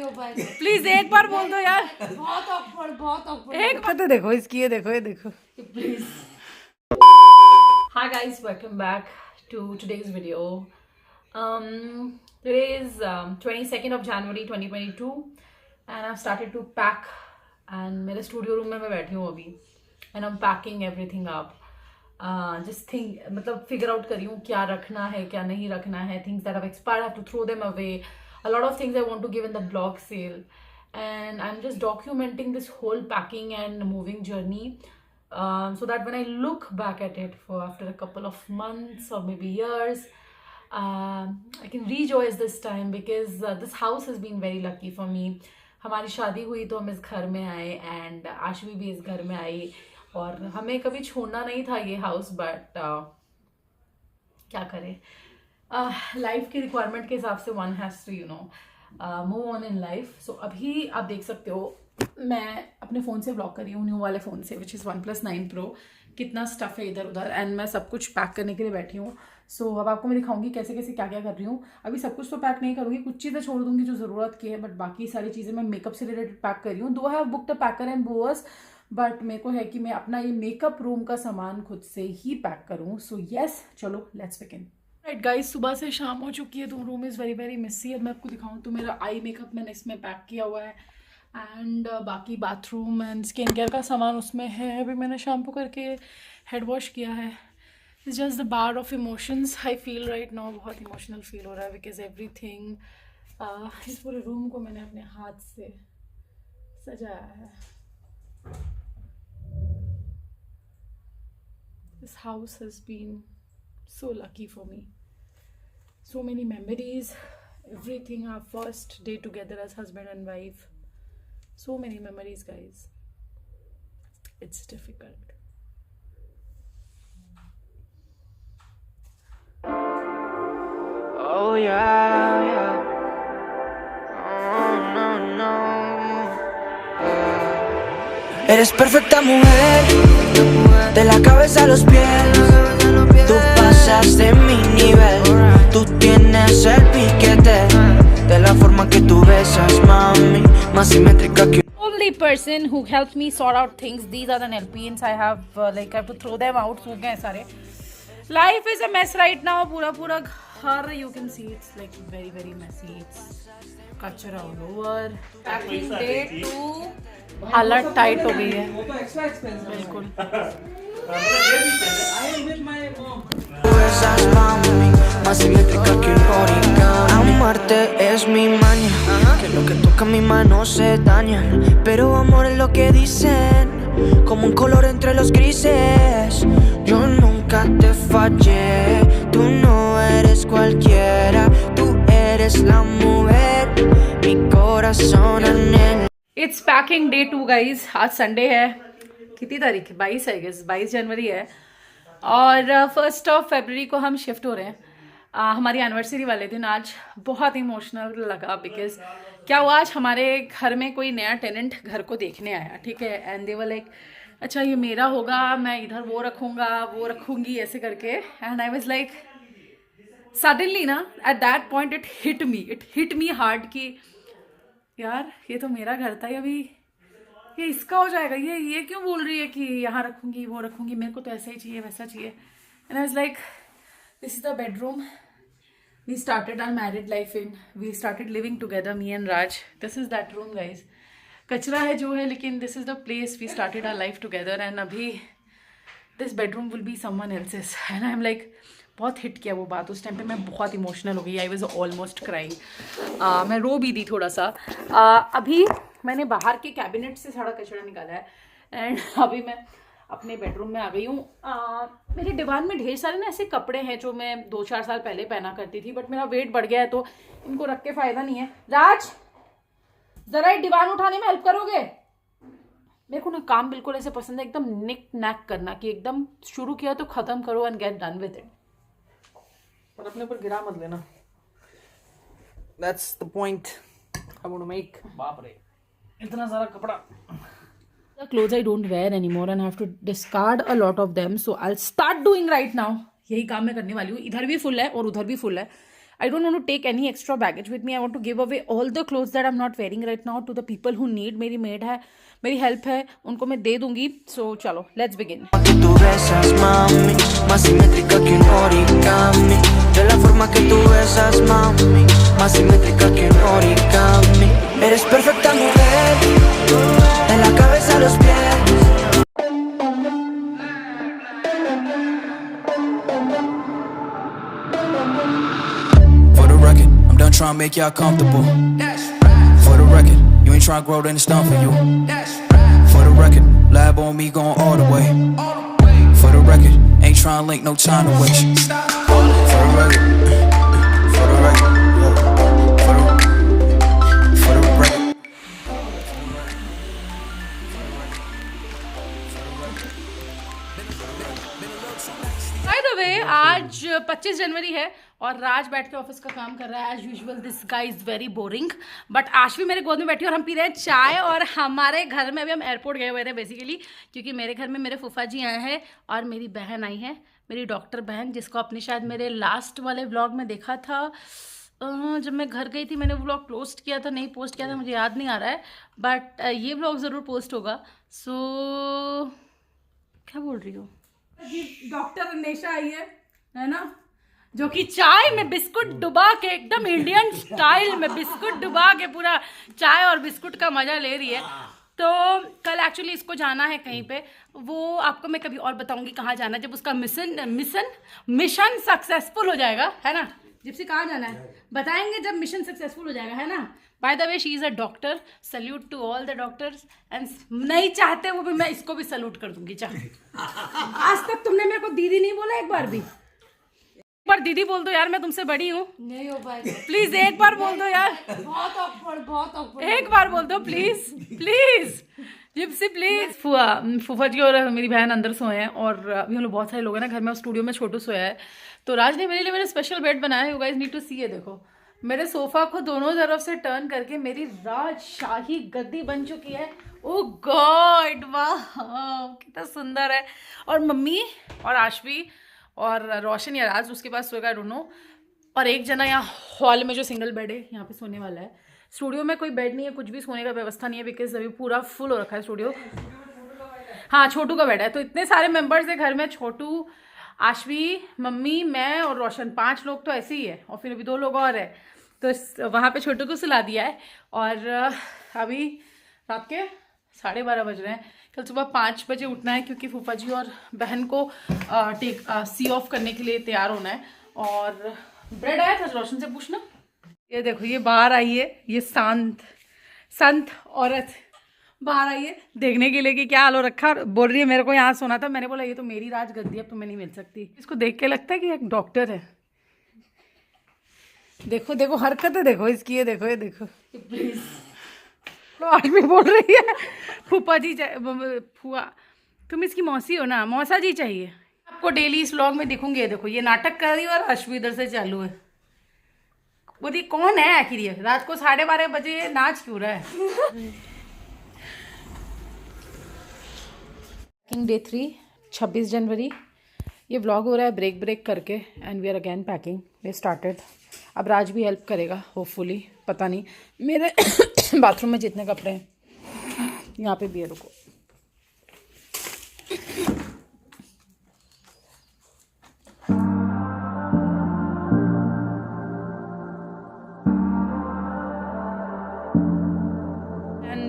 हो पाएगा। प्लीज एक बार बोल दो यार। बहुत awkward। एक बार तो देखो इसकी, ये देखो, ये देखो please. Hi guys, welcome back to today's video. Today is 22nd of January 2022 and I've started to pack and मेरे स्टूडियो रूम में मैं बैठी हूँ अभी and I'm packing everything up. Just think, मतलब figure out कर रही हूँ क्या रखना है क्या नहीं रखना है. Things that have expired I have to throw them away. A lot of things I want to give in the blog sale and I'm just documenting this whole packing and moving journey. So that when I look back at it for after a couple of months or maybe years, I can rejoice this time because this house has been very lucky for me. हमारी शादी हुई तो हम इस घर में आए and Aashvi भी इस घर में आई और हमें कभी छोड़ना नहीं था ये हाउस बट क्या करें, लाइफ की रिक्वायरमेंट के हिसाब से one has to move on in life. So अभी आप देख सकते हो मैं अपने फ़ोन से ब्लॉग कर रही हूँ, न्यू वाले फ़ोन से विच इज़ OnePlus 9 Pro. कितना स्टफ़ है इधर उधर एंड मैं सब कुछ पैक करने के लिए बैठी हूँ. सो अब आपको मैं दिखाऊंगी कैसे कैसे क्या क्या कर रही हूँ. अभी सब कुछ तो पैक नहीं करूँगी, कुछ चीज़ें छोड़ दूँगी जो ज़रूरत की है बट बाकी सारी चीज़ें मैं मेकअप से रिलेटेड पैक कर रही हूँ. दो have booked a packer and bores but मेरे को है कि मैं अपना ये मेकअप रूम का सामान खुद से ही पैक करूँ. सो येस, चलो लेट्स बिगिन. राइट गाइस, सुबह से शाम हो चुकी है तो रूम इज़ वेरी वेरी मिसी. अब मैं आपको दिखाऊँ तो मेरा आई मेकअप मैंने इसमें पैक किया हुआ है एंड बाकी बाथरूम एंड स्किन केयर का सामान उसमें है. अभी मैंने शैम्पू करके हेड वॉश किया है. It's just the bar of emotions I feel right now. बहुत इमोशनल फील हो रहा है बिकॉज एवरीथिंग, इस पूरे रूम को मैंने अपने हाथ से सजाया है. This house has been so lucky for me. So many memories, everything, our first day together as husband and wife. So many memories, guys. It's difficult. Oh yeah, yeah. Oh no, no. Eres perfecta mujer, de la cabeza a los pies. Tú pasas de mi nivel, tú tienes el piquete, de la forma que tú besas, mami, más simétrica que Only person who helped me sort out things. These are the nail paints I have. I have to throw them out. सूख गए सारे. Life is a mess right now. पूरा घर, you can see it's like very very messy. It's कचरा all over. Packing day 2 हालत tight हो गई है बिल्कुल. tú besas, mami, más simétrica que un origami. Amarte es mi maña, que lo que toca mi mano se daña, pero amor es lo que dicen, como un color entre los grises. Yo nunca te fallé, tú no eres cualquiera, tú eres la mujer, mi corazón anhela. It's packing day 2 guys. आज Sunday है, कितनी तारीख है? 22 है guess, 22 जनवरी है और 1 फरवरी को हम शिफ्ट हो रहे हैं. हमारी एनिवर्सरी वाले दिन आज बहुत इमोशनल लगा बिकॉज क्या हुआ, आज हमारे घर में कोई नया टेनेंट घर को देखने आया, ठीक है. एंड दे वर लाइक अच्छा ये मेरा होगा, मैं इधर वो रखूँगा वो रखूँगी ऐसे करके. And I was like suddenly ना at that point it hit me hard कि यार ये तो मेरा घर था, अभी ये इसका हो जाएगा. ये क्यों बोल रही है कि यहाँ रखूँगी वो रखूँगी, मेरे को तो ऐसा ही चाहिए वैसा चाहिए. And I was like this is the bedroom we started our married life in. We started living together me and Raj. This is that room guys. कचरा है जो है लेकिन this is the place we started our life together. And अभी this bedroom will be someone else's. And I am like बहुत hit किया वो बात. उस टाइम पे मैं बहुत इमोशनल हो गई. I was almost crying. मैं रो भी दी थोड़ा सा. अभी मैंने बाहर के कैबिनेट से सारा कचरा निकाला है एंड अभी मैं अपने बेडरूम में आ गई हूँ. मेरे दीवान में ढेर सारे ना ऐसे कपड़े हैं जो मैं 2-4 साल पहले पहना करती थी बट मेरा वेट बढ़ गया है तो इनको रख के फ़ायदा नहीं है. राज ज़रा दीवान उठाने में हेल्प करोगे? मेरे को ना काम बिल्कुल ऐसे पसंद है, एकदम निक नैक करना कि एकदम शुरू किया तो ख़त्म करो and get done with it. पर अपने ऊपर गिरा मत लेना. That's the point I want to make. बाप रे, इतना सारा कपड़ा. The clothes I don't wear anymore and I have to discard a lot of them. So I'll start doing right now. यही काम मैं करने वाली हूँ. इधर भी फुल है और उधर भी फुल है. I don't want to take any extra baggage with me. I want to give away all the clothes that I'm not wearing right now to the people who need. मेरी maid है, मेरी help है, उनको मैं दे दूंगी. So चलो, let's begin. Tú besas, mami, más simétrica que un origami. De la forma que tú besas, mami, más simétrica que un origami. Eres perfecta mujer, de la cabeza a los pies. For the record, I'm done trying to make y'all comfortable. For the record, you ain't trying to grow, then it's done for you. For the record, lab on me going all the way. For the record, ain't trying to link, no time to waste. For the record, for the record, for the record. By the way, आज 25 जनवरी है और राज बैठ के office का काम कर रहा है as usual. This guy is very boring, but आज भी मेरे गोद में बैठी और हम पी रहे हैं चाय. और हमारे घर में अभी हम एयरपोर्ट गए हुए थे बेसिकली, क्योंकि मेरे घर में मेरे फूफा जी आए हैं और मेरी बहन आई है, मेरी डॉक्टर बहन, जिसको आपने शायद मेरे लास्ट वाले व्लॉग में देखा था. जब मैं घर गई थी मैंने वो व्लॉग पोस्ट किया था, नहीं पोस्ट किया था मुझे याद नहीं आ रहा है, बट ये व्लॉग ज़रूर पोस्ट होगा. सो क्या बोल रही हो? डॉक्टर अनेशा आई है ना, जो कि चाय में बिस्कुट डुबा के एकदम इंडियन स्टाइल में बिस्कुट डुबा के पूरा चाय और बिस्कुट का मजा ले रही है. तो कल एक्चुअली इसको जाना है कहीं पे, वो आपको मैं कभी और बताऊंगी कहाँ जाना है जब उसका मिशन सक्सेसफुल हो जाएगा, है ना. जिप्सी कहाँ जाना है बताएंगे जब मिशन सक्सेसफुल हो जाएगा, है ना. By the way she is a doctor. Salute to all the doctors. And नहीं चाहते वो भी मैं इसको भी सल्यूट कर दूंगी. आज तक तुमने मेरे को दीदी नहीं बोला एक बार भी. एक बार दीदी बोल दो यार, मैं तुमसे बड़ी हूँ. नहीं हो पाएगा. प्लीज एक बार बोल दो यार. बहुत awkward, बहुत awkward. एक बार बोल दो प्लीज प्लीज. Gypsy please. फूफा जी और मेरी बहन अंदर सोए हैं और अभी हम लोग बहुत सारे लोग हैं ना घर में. स्टूडियो में छोटू सोया है, तो राज ने मेरे लिए मेरा स्पेशल बेड बनाया है. यू गाइस नीड टू सी. है देखो मेरे सोफा को दोनों तरफ से टर्न करके मेरी राजशाही गद्दी बन चुकी है. ओ गॉड वाह कितना सुंदर है. और मम्मी और आशवी और रोशन या राज उसके पास सोएगा दोनों, और एक जना यहाँ हॉल में जो सिंगल बेड है यहाँ पे सोने वाला है. स्टूडियो में कोई बेड नहीं है, कुछ भी सोने का व्यवस्था नहीं है, बिकॉज अभी पूरा फुल हो रखा है स्टूडियो. हाँ छोटू का बेड है. तो इतने सारे मेंबर्स है घर में, छोटू, आशवी, मम्मी, मैं और रोशन, 5 लोग तो ऐसे ही है, और फिर अभी 2 लोग और है. तो वहाँ पे छोटू को सुला दिया है. और अभी रात के 12:30 बज रहे हैं. कल सुबह 5 बजे उठना है क्योंकि फूफा जी और बहन को सी ऑफ करने के लिए तैयार होना है. और ब्रेड आया था रोशन से पूछना. ये देखो ये बाहर आई है, ये संत औरत बाहर आई है देखने के लिए कि क्या हाल हो रखा. बोल रही है मेरे को यहाँ सोना था. मैंने बोला ये तो मेरी राज गद्दी, अब तुम्हें नहीं मिल सकती. इसको देख के लगता है कि एक डॉक्टर है. देखो देखो हरकतें देखो इसकी. ये देखो प्लीज. आज भी बोल रही है फूफा जी फुआ, तुम इसकी मौसी हो ना, मौसा जी चाहिए. आपको डेली इस व्लॉग में दिखूंगी. देखो ये नाटक कर रही है और अश्वी इधर से चालू है. बोली कौन है आखिर ये रात को 12:30 बजे नाच क्यों रहा है. डे 3 26 जनवरी. ये व्लॉग हो रहा है ब्रेक करके. And we are again packing. We started. अब राज भी हेल्प करेगा होपफुली, पता नहीं. मेरे बाथरूम में जितने कपड़े हैं यहाँ पे भी है. रुको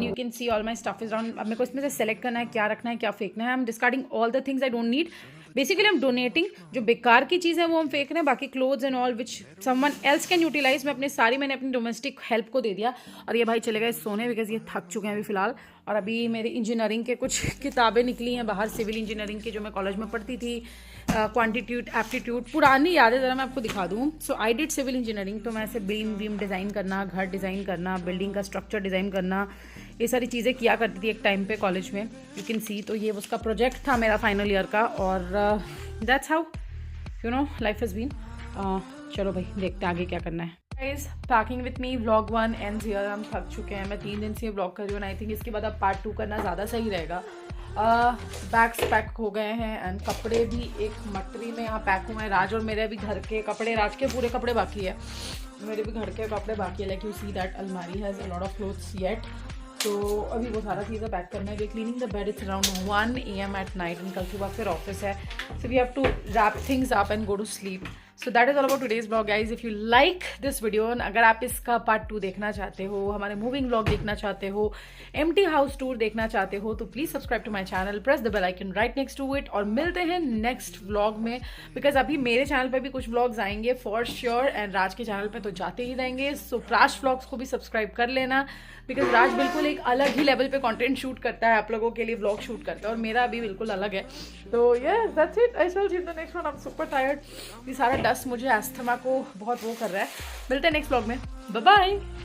you can see all my stuff is around. अब मेरे को इसमें से सेलेक्ट करना है क्या रखना है क्या फेंकना है. I am discarding all the things I don't need. Basically I am donating. जो बेकार की चीज़ें हैं वो हम फेंक रहे हैं. बाकी clothes and all which someone else can utilize मैं मैंने अपनी डोमेस्टिक हेल्प को दे दिया. और ये भाई चले गए सोने बिकॉज ये थक चुके हैं अभी फिलहाल. और अभी मेरी इंजीनियरिंग के कुछ किताबें निकली हैं बाहर, सिविल इंजीनियरिंग की जो मैं कॉलेज में पढ़ती थी. क्वांटिट्यूड एप्टीट्यूड पुरानी यादें ज़रा मैं आपको दिखा दूँ. सो आई डिड सिविल इंजीनियरिंग. तो मैं ऐसे बीम डिज़ाइन करना, घर डिज़ाइन करना, बिल्डिंग का स्ट्रक्चर डिज़ाइन करना, ये सारी चीज़ें किया करती थी एक टाइम पे कॉलेज में. You can see. तो ये उसका प्रोजेक्ट था मेरा फाइनल ईयर का. और that's how you know life has been. चलो भाई देखते हैं आगे क्या करना है. Guys packing with me vlog 1 ends here. हम थक चुके हैं. मैं 3 दिन से व्लॉग कर रही हूँ. आई थिंक इसके बाद अब पार्ट 2 करना ज़्यादा सही रहेगा. बैग्स पैक हो गए हैं एंड कपड़े भी एक मटरी में यहाँ पैक हुए हैं। राज और मेरे भी घर के कपड़े, राज के पूरे कपड़े बाकी है, मेरे भी घर के कपड़े बाकी है। लाइक यू सी दैट अलमारी has a lot of clothes yet. तो अभी वो सारा चीज़ें पैक करना है। We cleaning the bed, it's around 1 AM at night and कल सुबह फिर ऑफिस है, so we have to wrap things up and go to sleep. So that is all about today's blog guys. If you like this video, अगर आप इसका part 2 देखना चाहते हो, हमारे मूविंग ब्लॉग देखना चाहते हो, एम्प्टी हाउस टूर देखना चाहते हो, तो please subscribe to my channel, press the bell icon right next to it. और मिलते हैं नेक्स्ट व्लॉग में, बिकॉज अभी मेरे चैनल पे भी कुछ व्लॉग्स आएंगे फॉर श्योर एंड राज के चैनल पे तो जाते ही रहेंगे। सो प्राश व्लॉग्स को भी सब्सक्राइब कर लेना, बिकॉज राज बिल्कुल एक अलग ही लेवल पे कंटेंट शूट करता है, आप लोगों के लिए व्लॉग शूट करता है, और मेरा अभी बिल्कुल अलग है। तो yes that's it, I will see you in the next one. I am super tired, ये सारा डस्ट मुझे एस्थमा को बहुत वो कर रहा है। मिलते हैं नेक्स्ट व्लॉग में, बाय बाय।